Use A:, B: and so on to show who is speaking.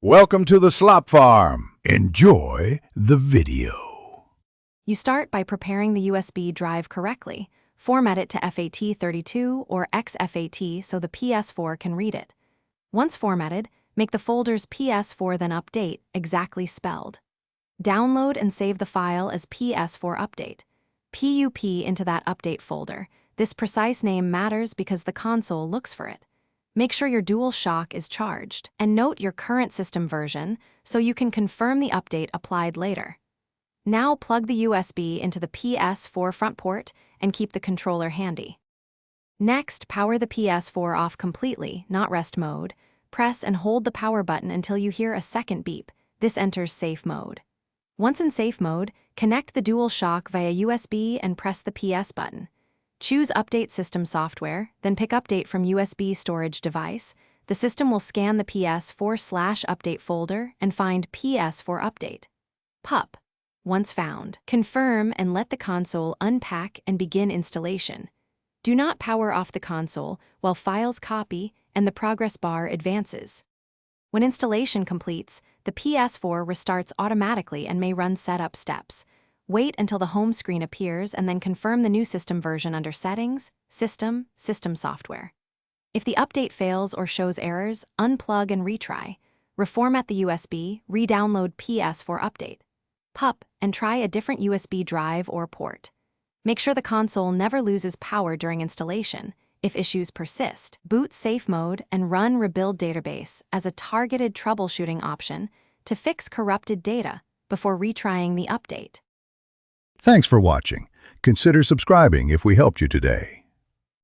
A: Welcome to the Slop Farm. Enjoy the video.
B: You start by preparing the USB drive correctly. Format it to FAT32 or XFAT so the Ps4 can read it. Once formatted, make the folders Ps4 then update, exactly spelled. Download and save the file as Ps4 update. PUP into that update folder. This precise name matters because the console looks for it. Make sure your DualShock is charged, and note your current system version so you can confirm the update applied later. Now plug the USB into the Ps4 front port and keep the controller handy. Next, power the Ps4 off completely, not rest mode. Press and hold the power button until you hear a second beep. This enters safe mode. Once in safe mode, connect the DualShock via USB and press the PS button. Choose Update System Software, then pick Update from USB storage device. The system will scan the Ps4/update folder and find Ps4 update. PUP. Once found, confirm and let the console unpack and begin installation. Do not power off the console while files copy and the progress bar advances. When installation completes, the Ps4 restarts automatically and may run setup steps. Wait until the home screen appears and then confirm the new system version under Settings, System Software. If the update fails or shows errors, unplug and retry. Reformat the USB, re-download Ps4 update. PUP, and try a different USB drive or port. Make sure the console never loses power during installation. If issues persist, boot safe mode and run Rebuild Database as a targeted troubleshooting option to fix corrupted data before retrying the update.
A: Thanks for watching. Consider subscribing if we helped you today.